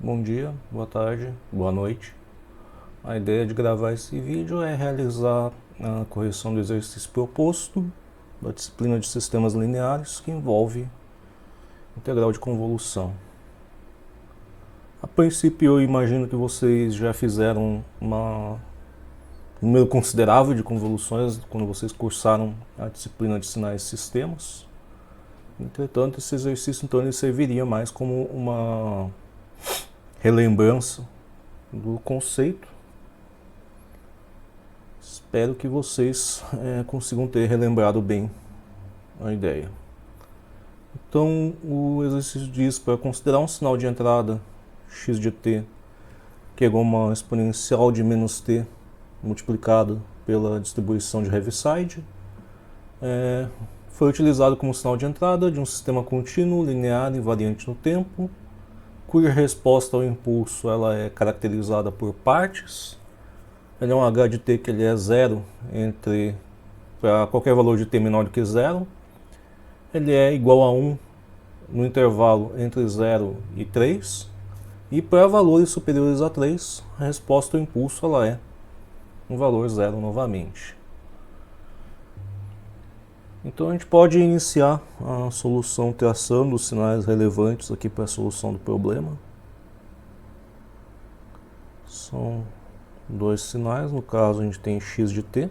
Bom dia, boa tarde, boa noite. A ideia de gravar esse vídeo é realizar a correção do exercício proposto da disciplina de sistemas lineares, que envolve integral de convolução. A princípio, eu imagino que vocês já fizeram um número considerável de convoluções quando vocês cursaram a disciplina de sinais e sistemas. Entretanto, esse exercício então ele serviria mais como uma relembrança do conceito. Espero que vocês consigam ter relembrado bem a ideia. Então, o exercício diz para considerar um sinal de entrada x de t, que é igual a uma exponencial de menos t multiplicado pela distribuição de Heaviside, foi utilizado como sinal de entrada de um sistema contínuo, linear e variante no tempo, cuja resposta ao impulso ela é caracterizada por partes. Ele é um h de t que ele é zero para qualquer valor de t menor do que zero. Ele é igual a 1 no intervalo entre 0 e 3. E para valores superiores a 3, a resposta ao impulso ela é um valor zero novamente. Então a gente pode iniciar a solução traçando os sinais relevantes aqui para a solução do problema. São dois sinais, no caso a gente tem x de t.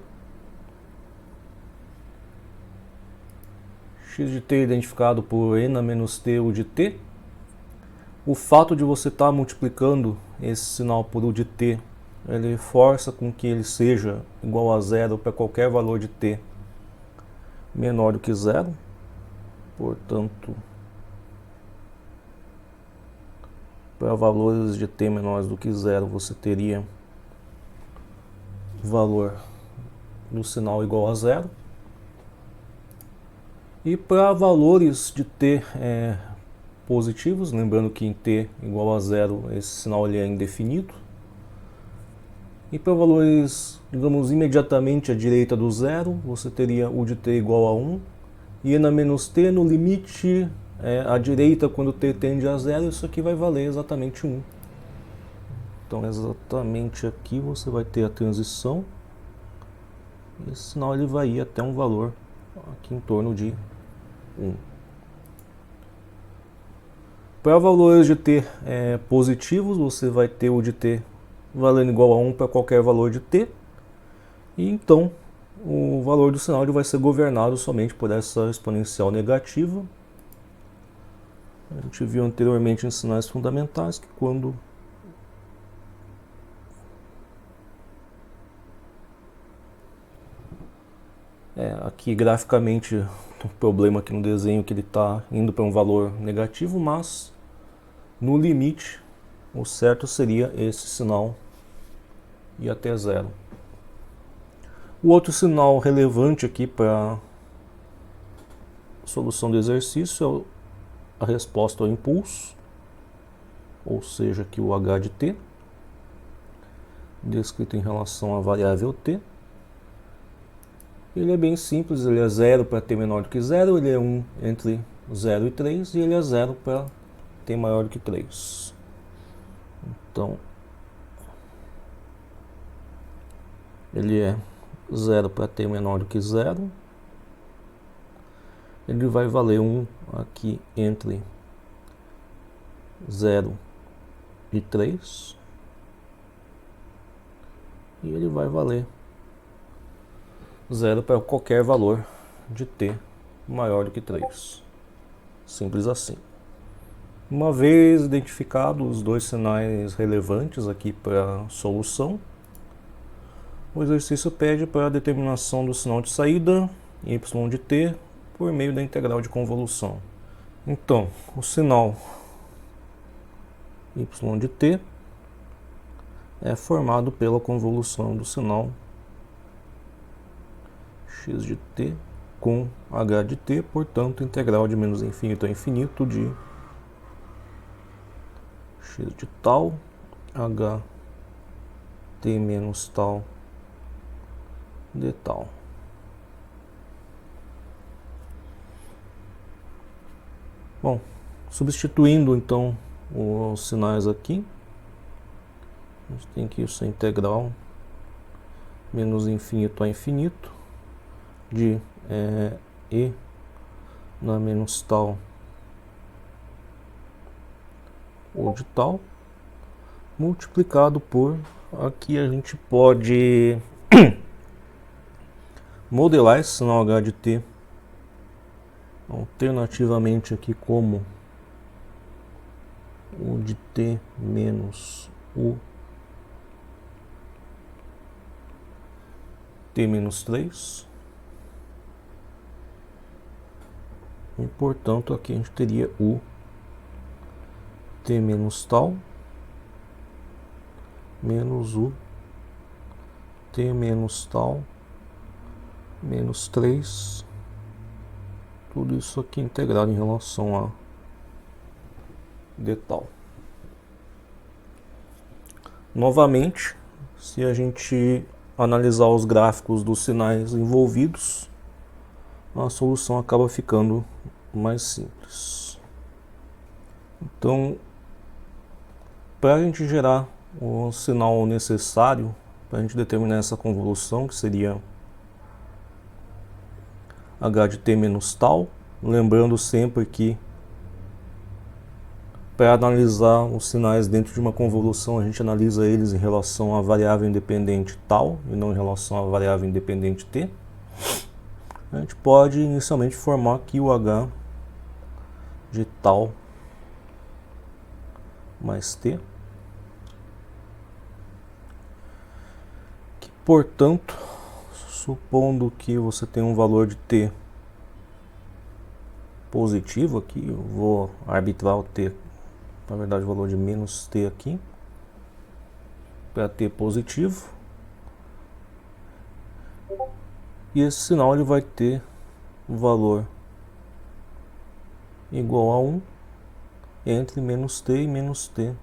X de t é identificado por n a menos t u de t. O fato de você estar multiplicando esse sinal por u de t, ele força com que ele seja igual a zero para qualquer valor de t menor do que zero. Portanto, para valores de t menores do que zero, você teria o valor do sinal igual a zero. E para valores de t positivos, lembrando que em t igual a zero, esse sinal ele é indefinido. E para valores, digamos, imediatamente à direita do zero, você teria u de t igual a 1. E n a menos t no limite à direita, quando t tende a zero, isso aqui vai valer exatamente 1. Então, exatamente aqui você vai ter a transição. E esse sinal ele vai ir até um valor aqui em torno de 1. Para valores de t positivos, você vai ter u de t valendo igual a 1 para qualquer valor de t. E então, o valor do sinal ele vai ser governado somente por essa exponencial negativa. A gente viu anteriormente em sinais fundamentais que quando aqui graficamente o problema aqui no desenho que ele está indo para um valor negativo, mas no limite o certo seria esse sinal ir até zero. O outro sinal relevante aqui para a solução do exercício é a resposta ao impulso, ou seja, aqui o h de t, descrito em relação à variável t. Ele é bem simples, ele é 0 para t menor do que 0, ele é 1 entre 0 e 3 e ele é 0 para t maior do que 3. Então, ele é 0 para t menor do que 0. Ele vai valer 1 aqui entre 0 e 3. E ele vai valer 0 para qualquer valor de t maior do que 3. Simples assim. Uma vez identificados os dois sinais relevantes aqui para a solução, o exercício pede para a determinação do sinal de saída, y de t, por meio da integral de convolução. Então, o sinal y de t é formado pela convolução do sinal x de t com h de t, portanto, integral de menos infinito a infinito de x de tal, h t menos tal de tal. Bom, substituindo então os sinais aqui. A gente tem que isso é integral menos infinito a infinito de e na menos tal ou de tal, multiplicado por, aqui a gente pode modelar esse sinal h de t alternativamente aqui como o de t menos o t menos 3, e portanto aqui a gente teria o t menos tal menos o t menos tal menos 3, tudo isso aqui integrado em relação a d tal. Novamente, se a gente analisar os gráficos dos sinais envolvidos, a solução acaba ficando mais simples. Então, para a gente gerar o sinal necessário para a gente determinar essa convolução, que seria h de t menos tal, lembrando sempre que para analisar os sinais dentro de uma convolução, a gente analisa eles em relação à variável independente tal e não em relação à variável independente t. A gente pode inicialmente formar aqui o h de tal mais t, que, portanto, supondo que você tem um valor de t positivo aqui, eu vou arbitrar o t, na verdade o valor de menos t aqui, para t positivo, e esse sinal ele vai ter um valor igual a 1 entre menos t e menos t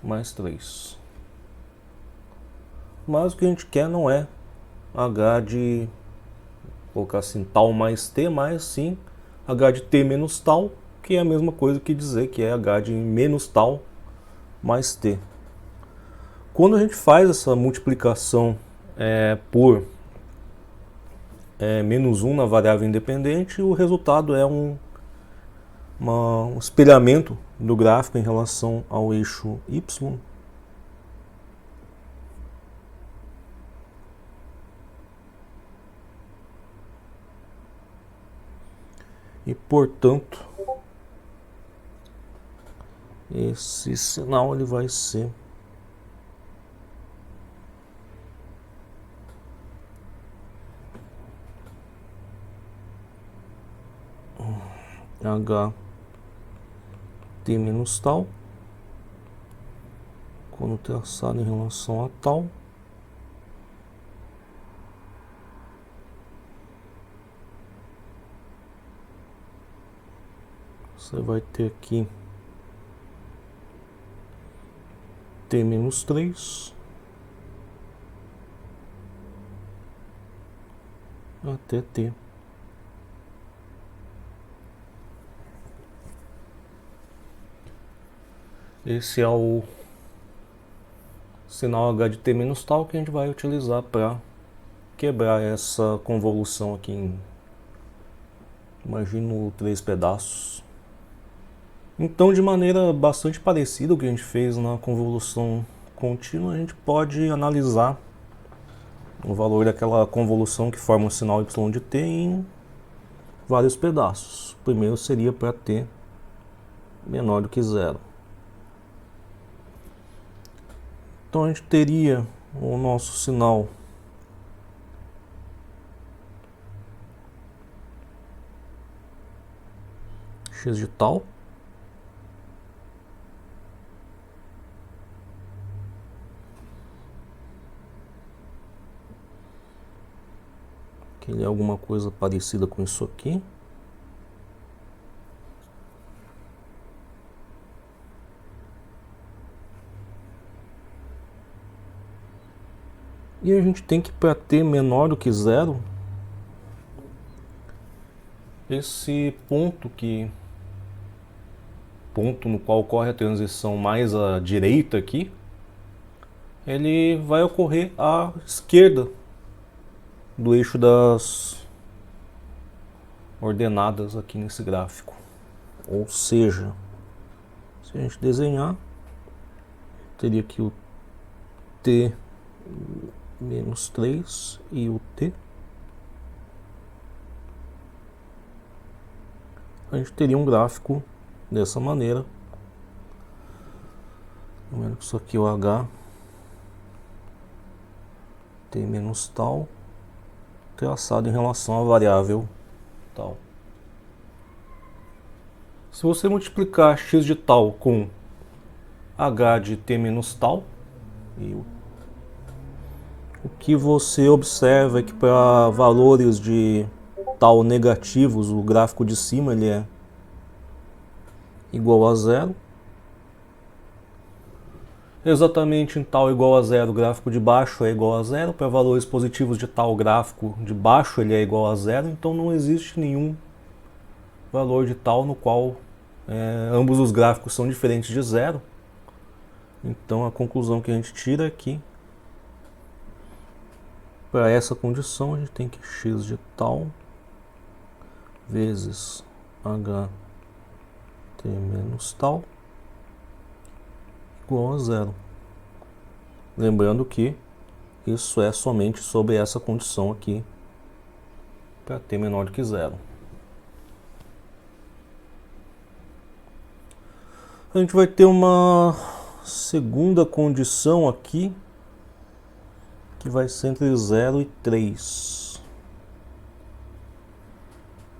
mais 3. Mas o que a gente quer não é h de, colocar assim, tal mais t, mas sim h de t menos tal, que é a mesma coisa que dizer que é h de menos tal mais t. Quando a gente faz essa multiplicação por menos 1 na variável independente, o resultado é um espelhamento do gráfico em relação ao eixo y. E, portanto, esse sinal ele vai ser h t menos tal, quando traçado em relação a tal, você vai ter aqui t menos 3 até t. Esse é o sinal h de t menos tal que a gente vai utilizar para quebrar essa convolução aqui em, imagino, 3 pedaços. Então, de maneira bastante parecida ao que a gente fez na convolução contínua, a gente pode analisar o valor daquela convolução que forma o sinal y de t em vários pedaços. O primeiro seria para t menor do que 0. Então a gente teria o nosso sinal x de tal, que ele é alguma coisa parecida com isso aqui. E a gente tem que, para t menor do que 0, esse ponto que ponto no qual ocorre a transição mais à direita aqui, ele vai ocorrer à esquerda do eixo das ordenadas aqui nesse gráfico. Ou seja, se a gente desenhar, teria aqui o t menos 3 e o t. A gente teria um gráfico dessa maneira. Lembrando que isso aqui é o h, t menos tal, traçado em relação à variável tal. Se você multiplicar x de tal com h de t menos tal, e o que você observa é que para valores de tal negativos, o gráfico de cima ele é igual a zero. Exatamente em tal igual a zero, o gráfico de baixo é igual a zero. Para valores positivos de tal, o gráfico de baixo ele é igual a zero. Então não existe nenhum valor de tal no qual ambos os gráficos são diferentes de zero. Então a conclusão que a gente tira é que para essa condição a gente tem que x de tal vezes h t menos tal igual a zero. Lembrando que isso é somente sobre essa condição aqui, para t menor do que zero. A gente vai ter uma segunda condição aqui, que vai ser entre 0 e 3.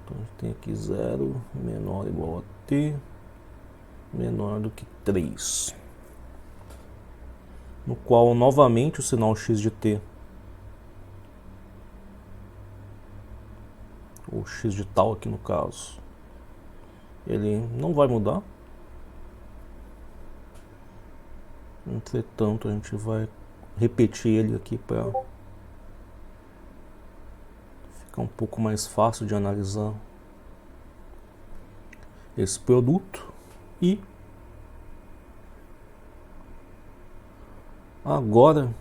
Então a gente tem aqui 0 menor ou igual a t, menor do que 3. No qual novamente o sinal x de t, ou x de tal aqui no caso, ele não vai mudar. Entretanto, a gente vai repetir ele aqui para ficar um pouco mais fácil de analisar esse produto. E agora,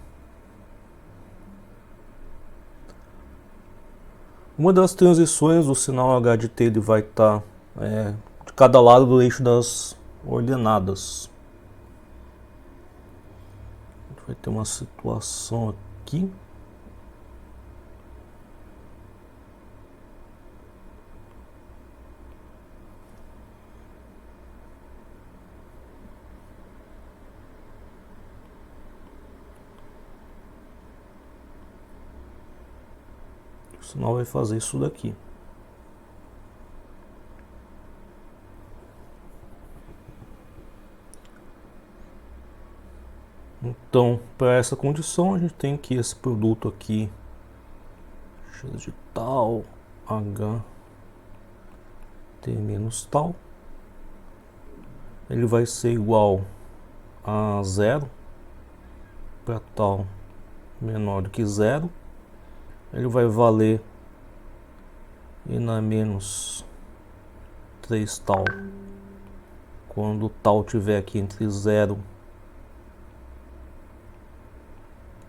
uma das transições do sinal h de t ele vai estar de cada lado do eixo das ordenadas. A gente vai ter uma situação aqui. O sinal vai fazer isso daqui. Então, para essa condição, a gente tem que esse produto aqui, x de tal, h, t menos tal, ele vai ser igual a zero, para tal menor do que zero. Ele vai valer e na menos 3 tal, quando tal tiver aqui entre 0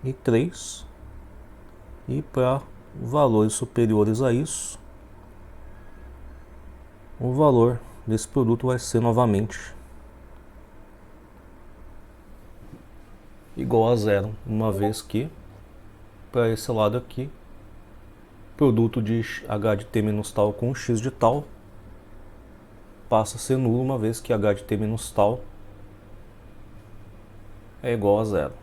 e 3, e para valores superiores a isso, o valor desse produto vai ser novamente igual a zero, uma vez que para esse lado aqui, produto de h de t menos tal com x de tal passa a ser nulo, uma vez que h de t menos tal é igual a zero.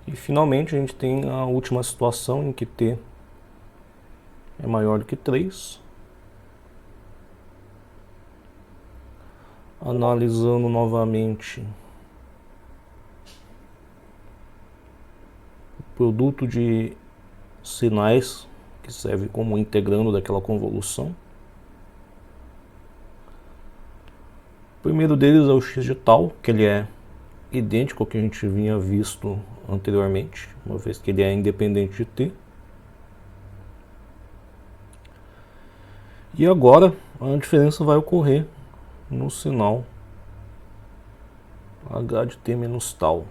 E finalmente a gente tem a última situação em que t é maior do que 3. Analisando novamente o produto de sinais que serve como integrando daquela convolução. O primeiro deles é o x de tal, que ele é idêntico ao que a gente vinha visto anteriormente, uma vez que ele é independente de t. E agora a diferença vai ocorrer no sinal h de t menos tal.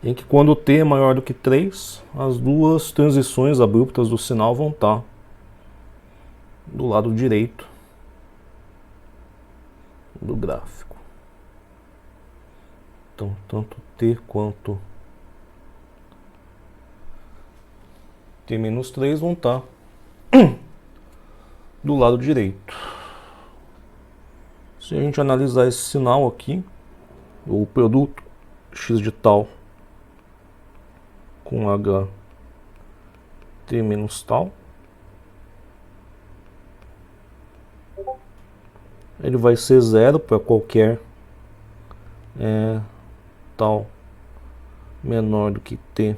Em que quando t é maior do que 3, as duas transições abruptas do sinal vão estar do lado direito do gráfico. Então, tanto t quanto t menos 3 vão estar do lado direito. Se a gente analisar esse sinal aqui, o produto x de tal com h t menos tal, ele vai ser zero para qualquer tal menor do que t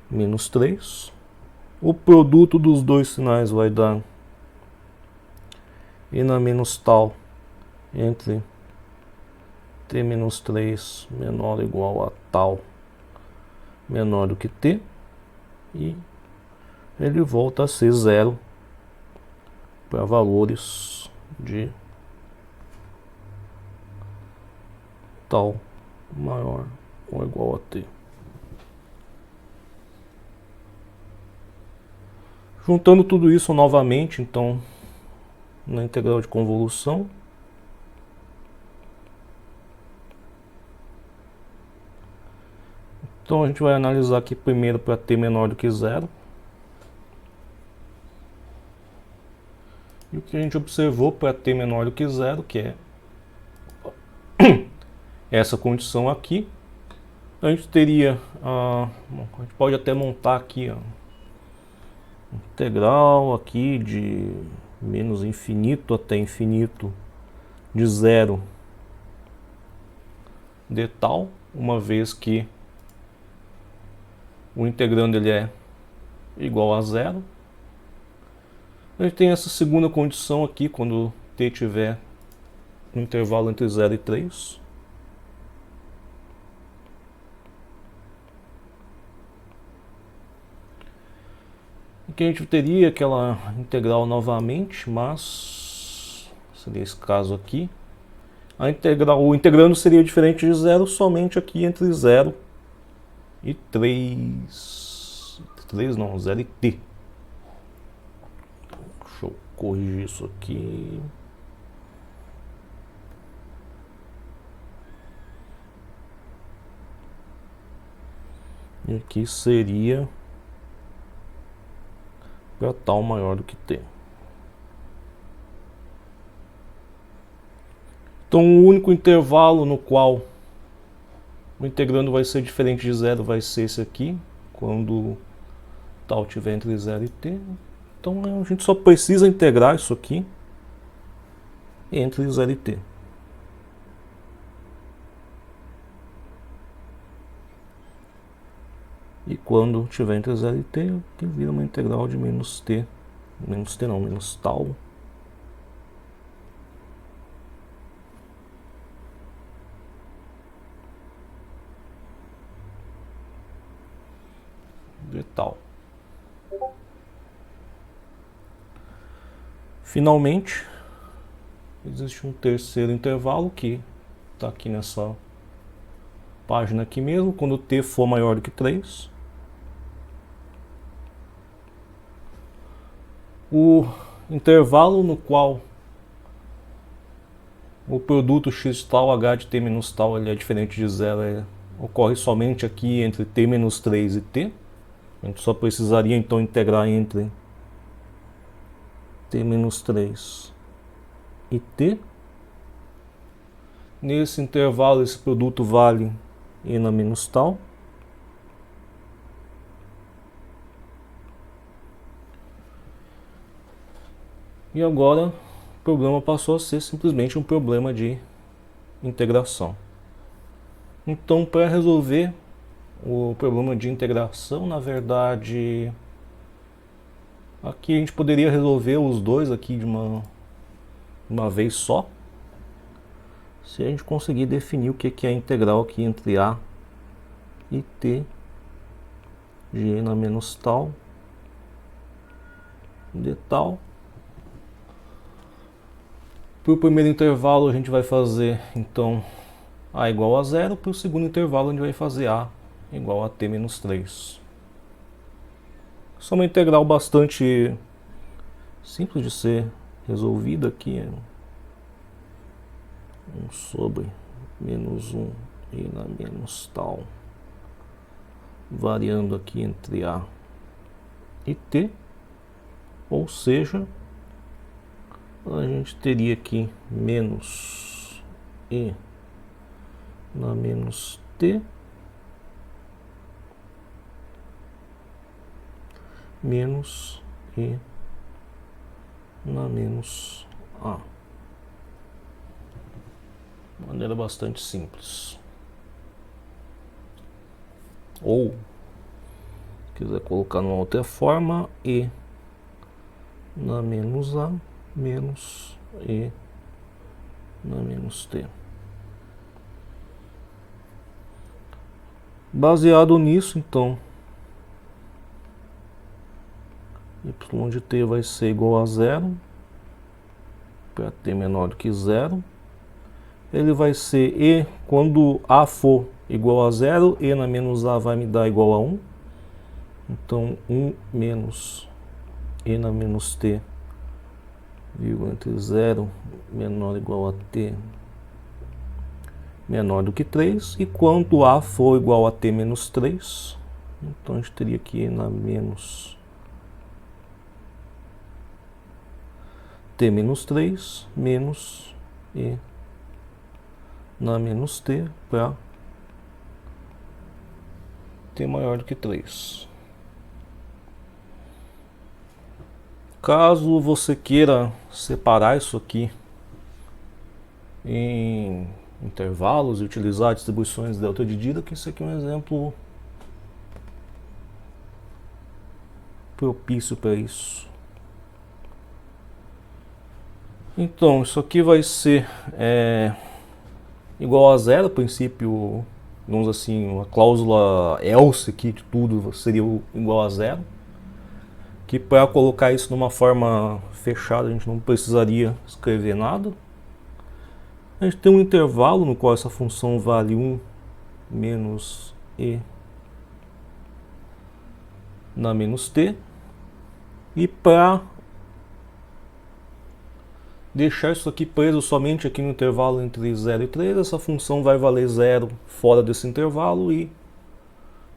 menos 3. O produto dos dois sinais vai dar e na menos tal entre t menos 3 menor ou igual a tal menor do que t, e ele volta a ser zero para valores de tal maior ou igual a t. Juntando tudo isso novamente, então, na integral de convolução, então a gente vai analisar aqui primeiro para t menor do que zero. E o que a gente observou para t menor do que zero, que é essa condição aqui, a gente teria, a gente pode até montar aqui, integral aqui de menos infinito até infinito de zero de tal, uma vez que o integrando ele é igual a zero. A gente tem essa segunda condição aqui, quando t tiver um intervalo entre 0 e 3. Aqui a gente teria aquela integral novamente, mas seria esse caso aqui. A integral, o integrando seria diferente de zero somente aqui entre 0 e 3. 3 não, 0 e t. Deixa eu corrigir isso aqui. E aqui seria para tal maior do que t. Então o único intervalo no qual o integrando vai ser diferente de zero vai ser esse aqui, quando tal tiver entre 0 e t. Então a gente só precisa integrar isso aqui entre 0 e t. E quando tiver entre 0 e t, que vira uma integral de menos tal. De tal. Finalmente, existe um terceiro intervalo que está aqui nessa página aqui mesmo, quando t for maior do que 3. O intervalo no qual o produto x tal, h de t menos tal, ele é diferente de zero, ocorre somente aqui entre t menos 3 e t. A gente só precisaria então integrar entre t menos 3 e t. Nesse intervalo, esse produto vale e na menos tal. E agora o problema passou a ser simplesmente um problema de integração. Então, para resolver o problema de integração, na verdade, aqui a gente poderia resolver os dois aqui de uma vez só. se a gente conseguir definir o que é a integral aqui entre a e t de n a menos tal de tal. Para o primeiro intervalo a gente vai fazer então a igual a zero, para o segundo intervalo a gente vai fazer a igual a t menos 3. Isso é uma integral bastante simples de ser resolvida aqui. 1 sobre menos 1 e na menos tal, variando aqui entre a e t, ou seja, a gente teria aqui menos e na menos t menos e na menos a. Maneira bastante simples. Ou, quiser colocar numa outra forma, e na menos a menos e na menos t. Baseado nisso, então, y de t vai ser igual a zero, para t menor do que zero. Ele vai ser e, quando a for igual a zero, e na menos a vai me dar igual a 1. Então, 1 menos e na menos t, vírgula entre 0 menor ou igual a t menor do que 3. E quando a for igual a t menos 3, então a gente teria aqui na menos t menos 3 menos e na menos t para t maior do que 3. Caso você queira separar isso aqui em intervalos e utilizar distribuições delta de Dirac, esse aqui é um exemplo propício para isso. Então, isso aqui vai ser igual a zero, a princípio, vamos assim, a cláusula else aqui de tudo seria igual a zero. Que para colocar isso numa forma fechada a gente não precisaria escrever nada. A gente tem um intervalo no qual essa função vale 1 menos e na menos t. E para deixar isso aqui preso somente aqui no intervalo entre 0 e 3, essa função vai valer 0 fora desse intervalo e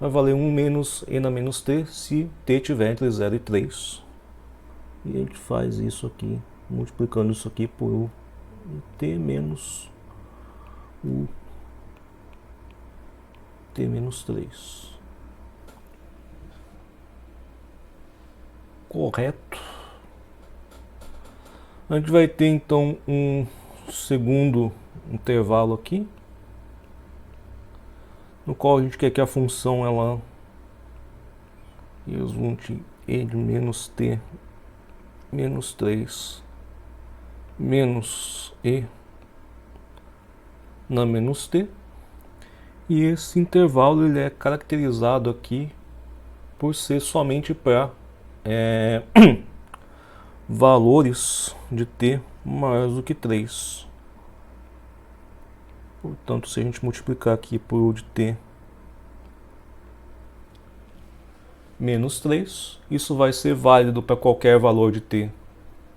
vai valer 1 menos e na menos t se t tiver entre 0 e 3. E a gente faz isso aqui, multiplicando isso aqui por u t menos u t menos 3. Correto. A gente vai ter então um segundo intervalo aqui, no qual a gente quer que a função ela resulte e de menos t menos 3 menos e na menos t. E esse intervalo ele é caracterizado aqui por ser somente para valores de t maiores do que 3. Portanto, se a gente multiplicar aqui por u de t menos 3, isso vai ser válido para qualquer valor de t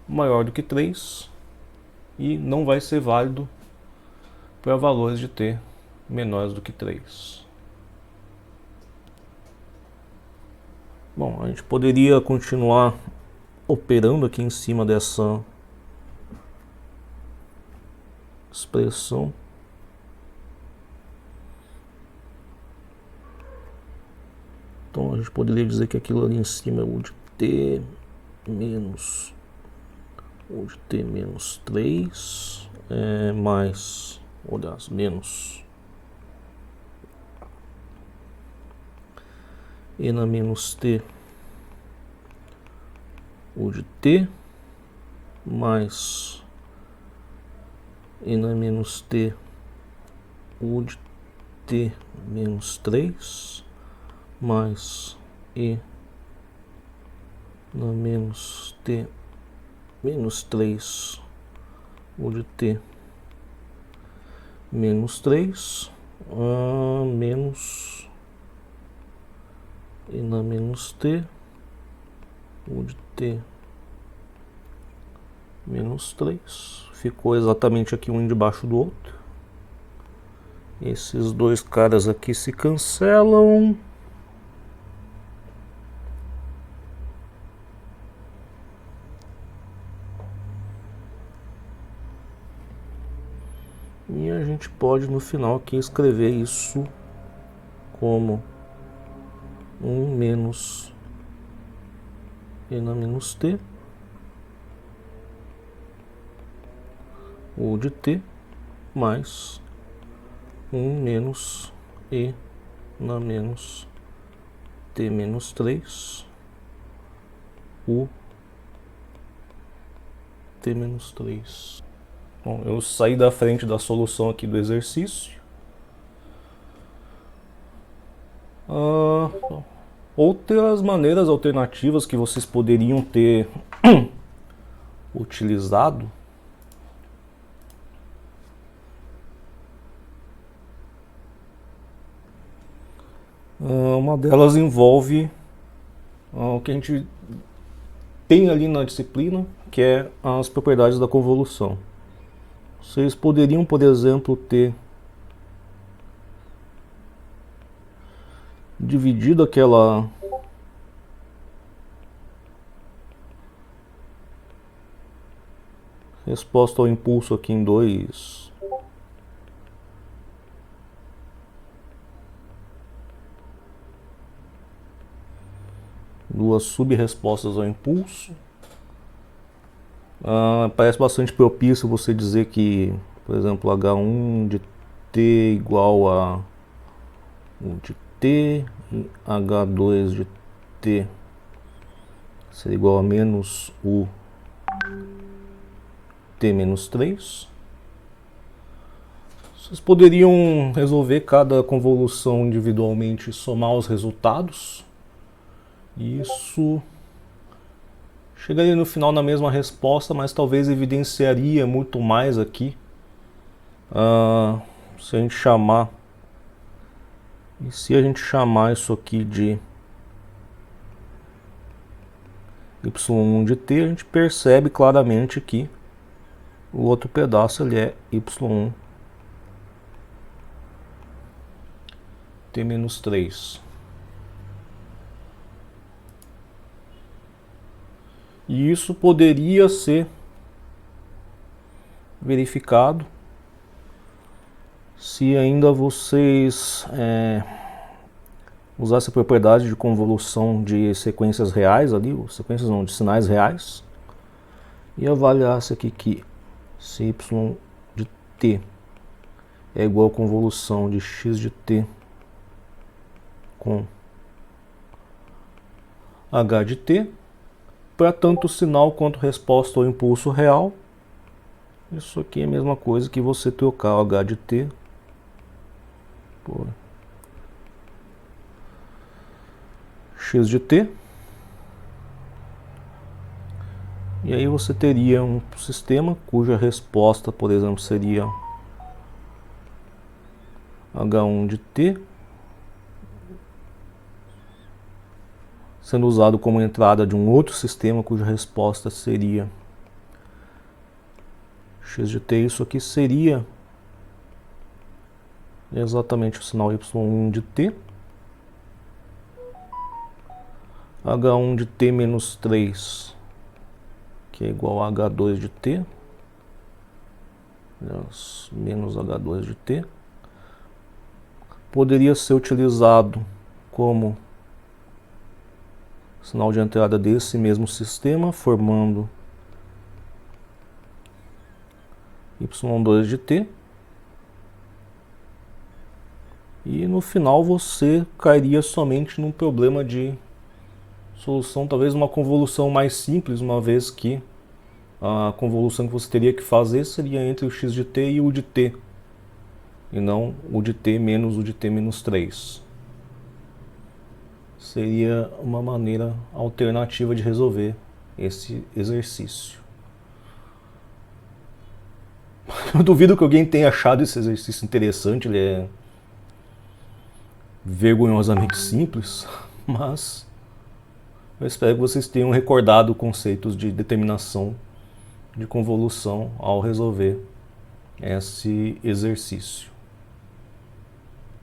maior do que 3 e não vai ser válido para valores de t menores do que 3. Bom, a gente poderia continuar operando aqui em cima dessa expressão. Então a gente poderia dizer que aquilo ali em cima é u de t menos u de t menos 3 mais, aliás, menos e na menos t u de t mais e na menos t U de t menos 3 mais e na menos t menos 3 U de t menos 3 menos e na menos t U de t menos 3. Ficou exatamente aqui um debaixo do outro. Esses dois caras aqui se cancelam. E a gente pode no final aqui escrever isso como 1 menos e na menos t U de t mais 1 menos e na menos t menos 3 U t menos 3. Bom, eu saí da frente da solução aqui do exercício. Outras maneiras alternativas que vocês poderiam ter utilizado uma delas envolve o que a gente tem ali na disciplina, que é as propriedades da convolução. Vocês poderiam, por exemplo, ter dividido aquela resposta ao impulso aqui em duas sub-respostas ao impulso. Parece bastante propício você dizer que, por exemplo, H1 de t igual a U de t e H2 de t seria igual a menos U t menos 3. Vocês poderiam resolver cada convolução individualmente e somar os resultados. Isso chegaria no final na mesma resposta, mas talvez evidenciaria muito mais aqui se a gente chamar isso aqui de y1 de t, a gente percebe claramente que o outro pedaço ele é y1 t menos 3. E isso poderia ser verificado se ainda vocês usassem a propriedade de convolução de sequências reais ali, ou sequências não, de sinais reais, e avaliasse aqui que se y de t é igual a convolução de x de t com h de t, para tanto sinal quanto resposta ao impulso real. Isso aqui é a mesma coisa que você trocar o h de t por x de t. E aí você teria um sistema cuja resposta, por exemplo, seria h1 de t, sendo usado como entrada de um outro sistema cuja resposta seria x de t. Isso aqui seria exatamente o sinal y1 de t. h1 de t menos 3, que é igual a h2 de t, menos h2 de t, poderia ser utilizado como sinal de entrada desse mesmo sistema, formando y2 de t. E no final você cairia somente num problema de solução, talvez uma convolução mais simples, uma vez que a convolução que você teria que fazer seria entre o x de t e o de t. e não o de t menos o de t menos 3. Seria uma maneira alternativa de resolver esse exercício. Eu duvido que alguém tenha achado esse exercício interessante, ele é vergonhosamente simples, mas eu espero que vocês tenham recordado conceitos de determinação de convolução ao resolver esse exercício.